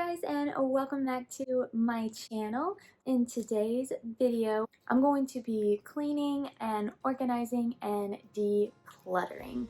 guys, and welcome back to my channel. In today's video, I'm going to be cleaning and organizing and decluttering.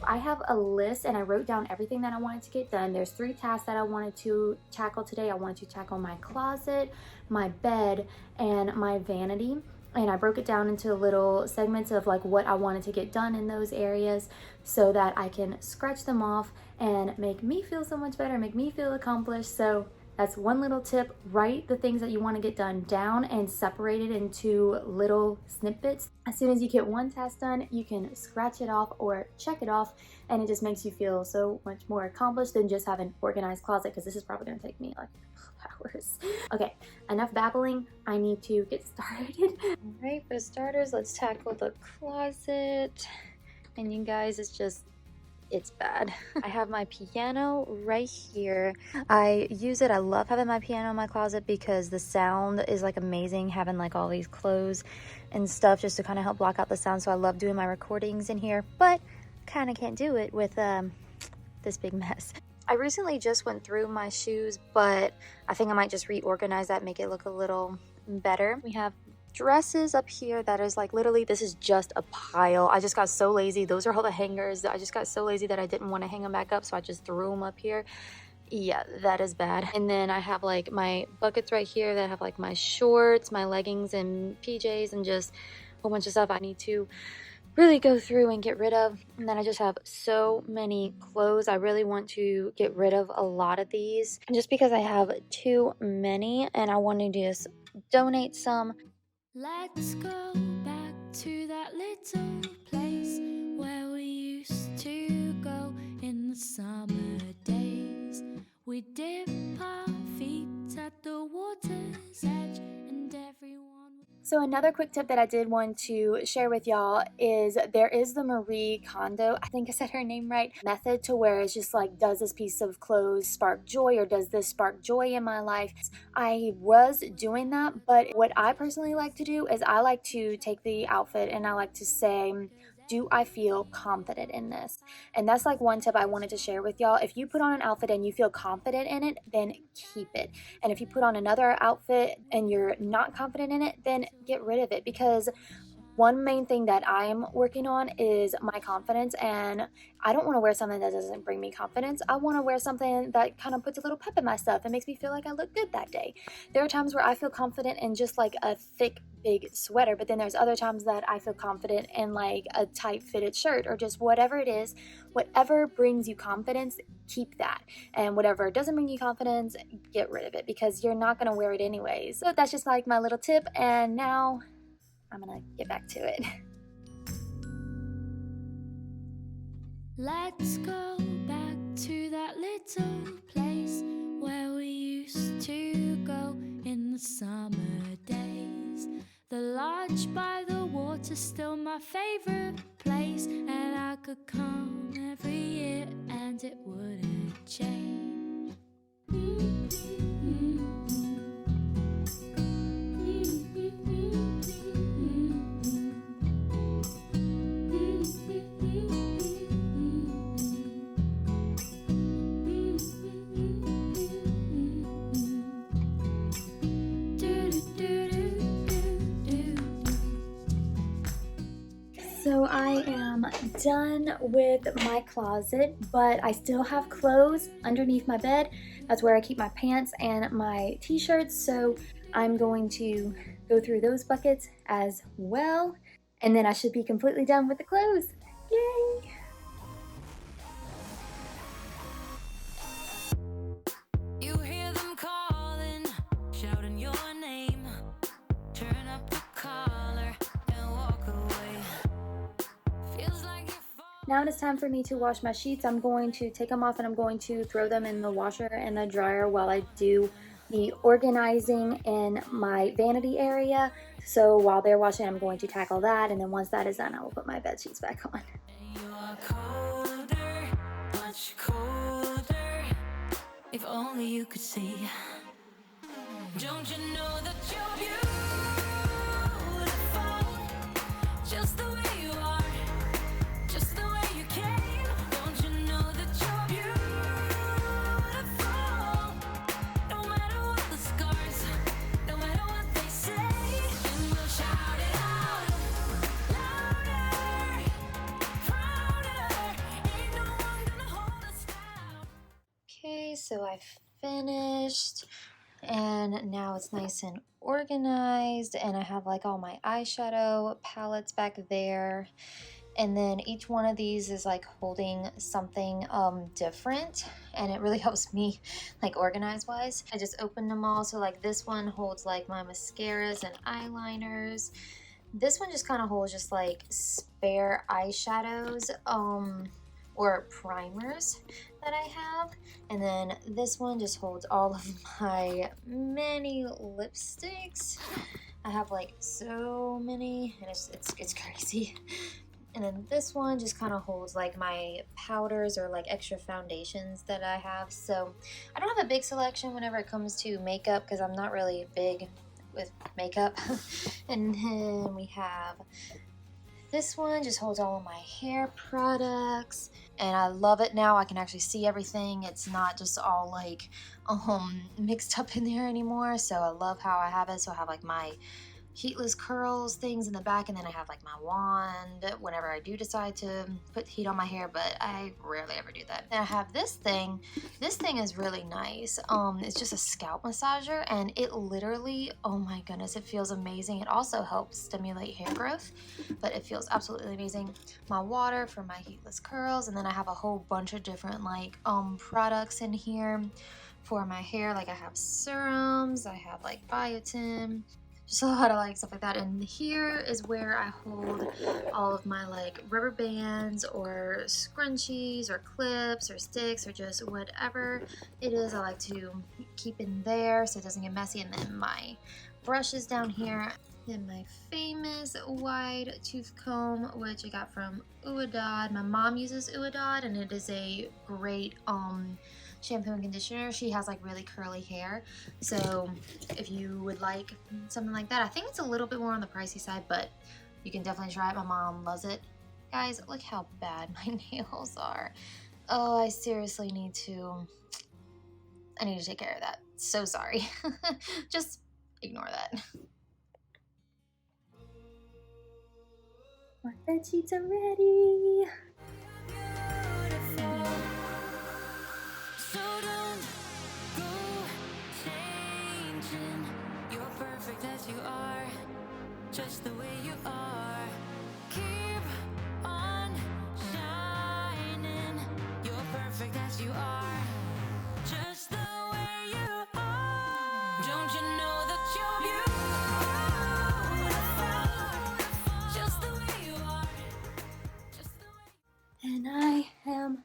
I have a list and I wrote down everything that I wanted to get done. There's 3 tasks that I wanted to tackle today. I wanted to tackle my closet, my bed, and my vanity. And I broke it down into little segments of like what I wanted to get done in those areas so that I can scratch them off and make me feel so much better, make me feel accomplished. So that's one little tip. Write the things that you want to get done down and separate it into little snippets. As soon as you get one task done, you can scratch it off or check it off, and it just makes you feel so much more accomplished than just having an organized closet, because this is probably going to take me like hours. Okay, enough babbling. I need to get started. All right, for starters, let's tackle the closet. And you guys, it's bad. I have my piano right here. I use it. I love having my piano in my closet because the sound is like amazing, having like all these clothes and stuff just to kind of help block out the sound. So I love doing my recordings in here, but kind of can't do it with this big mess. I recently just went through my shoes, but I think I might just reorganize that, make it look a little better. We have dresses up here that is like literally, this is just a pile. I just got so lazy. Those are all the hangers. I just got so lazy that I didn't want to hang them back up, so I just threw them up here. Yeah, that is bad. And then I have like my buckets right here that have like my shorts, my leggings and PJs, and just a whole bunch of stuff I need to really go through and get rid of. And then I just have so many clothes. I really want to get rid of a lot of these just because I have too many and I want to just donate some. Let's go back to that little place where we used to go in the summer days. We dip our feet at the water's edge and everyone... So another quick tip that I did want to share with y'all is there is the Marie Kondo, I think I said her name right, method, to where it's just like, does this piece of clothes spark joy, or does this spark joy in my life? I was doing that, but what I personally like to do is I like to take the outfit and I like to say, do I feel confident in this? And that's like one tip I wanted to share with y'all. If you put on an outfit and you feel confident in it, then keep it. And if you put on another outfit and you're not confident in it, then get rid of it. Because one main thing that I'm working on is my confidence, and I don't want to wear something that doesn't bring me confidence. I want to wear something that kind of puts a little pep in my stuff and makes me feel like I look good that day. There are times where I feel confident in just like a thick, big sweater, but then there's other times that I feel confident in like a tight fitted shirt, or just whatever it is. Whatever brings you confidence, keep that. And whatever doesn't bring you confidence, get rid of it, because you're not going to wear it anyways. So that's just like my little tip, and now I'm gonna get back to it. Let's go back to that little place where we used to go in the summer days. The lodge by the water's still my favorite place, and I could come every year and it wouldn't change. So I am done with my closet, but I still have clothes underneath my bed. That's where I keep my pants and my t-shirts. So I'm going to go through those buckets as well. And then I should be completely done with the clothes. Yay! You hear them calling, shouting your name. Turn up the collar and walk away. Feels like you're Now it is time for me to wash my sheets. I'm going to take them off and I'm going to throw them in the washer and the dryer while I do the organizing in my vanity area. So while they're washing, I'm going to tackle that, and then once that is done, I will put my bed sheets back on. You are colder, much colder. If only you could see. Don't you know that you're beautiful, just the way you are, just the way you came? Don't you finished, and now it's nice and organized, and I have like all my eyeshadow palettes back there. And then each one of these is like holding something different, and it really helps me like organize wise. I just opened them all. So like this one holds like my mascaras and eyeliners. This one just kind of holds just like spare eyeshadows or primers that I have. And then this one just holds all of my many lipsticks. I have like so many, and it's crazy. And then this one just kind of holds like my powders or like extra foundations that I have. So I don't have a big selection whenever it comes to makeup because I'm not really big with makeup. And then we have this one, just holds all of my hair products, and I love it now. I can actually see everything. It's not just all like mixed up in there anymore. So I love how I have it. So I have like my heatless curls things in the back, and then I have like my wand whenever I do decide to put heat on my hair, but I rarely ever do that. Then I have this thing. This thing is really nice. It's just a scalp massager, and it literally, oh my goodness, it feels amazing. It also helps stimulate hair growth, but it feels absolutely amazing. My water for my heatless curls, and then I have a whole bunch of different like products in here for my hair. Like I have serums, I have like biotin, just a lot of like stuff like that. And here is where I hold all of my like rubber bands or scrunchies or clips or sticks or just whatever it is I like to keep in there so it doesn't get messy. And then my brushes down here, and my famous wide tooth comb, which I got from Uadad. My mom uses Uadad, and it is a great shampoo and conditioner. She has like really curly hair, so if you would like something like that, I think it's a little bit more on the pricey side, but you can definitely try it. My mom loves it. Guys, look how bad my nails are. Oh, I seriously need to take care of that. So sorry. Just ignore that. My bed sheets are ready. So don't go changing. You're perfect as you are, just the way you are. Keep on shining. You're perfect as you are, just the way you are. Don't you know that you're beautiful, just the way you are, just the way. And I am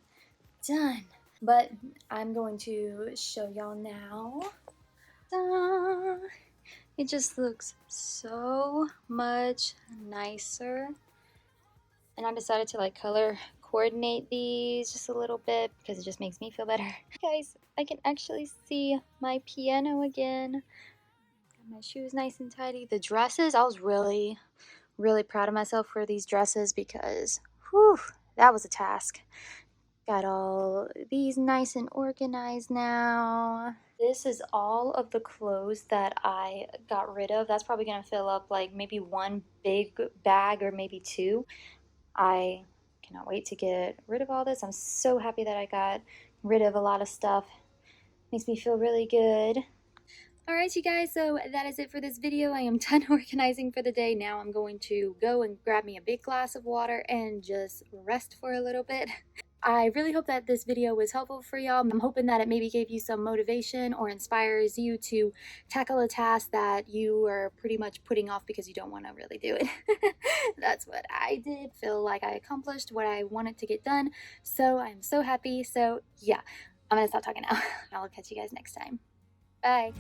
done. But I'm going to show y'all now. Ta-da! It just looks so much nicer. And I decided to like color coordinate these just a little bit because it just makes me feel better. Guys, I can actually see my piano again. Got my shoes nice and tidy. The dresses, I was really proud of myself for these dresses because whew, that was a task. Got all these nice and organized now. This is all of the clothes that I got rid of. That's probably gonna fill up like maybe one big bag or maybe two. I cannot wait to get rid of all this. I'm so happy that I got rid of a lot of stuff. Makes me feel really good. Alright you guys, so that is it for this video. I am done organizing for the day. Now I'm going to go and grab me a big glass of water and just rest for a little bit. I really hope that this video was helpful for y'all. I'm hoping that it maybe gave you some motivation or inspires you to tackle a task that you are pretty much putting off because you don't want to really do it. That's what I did. Feel like I accomplished what I wanted to get done. So I'm so happy. So yeah, I'm going to stop talking now. I'll catch you guys next time. Bye.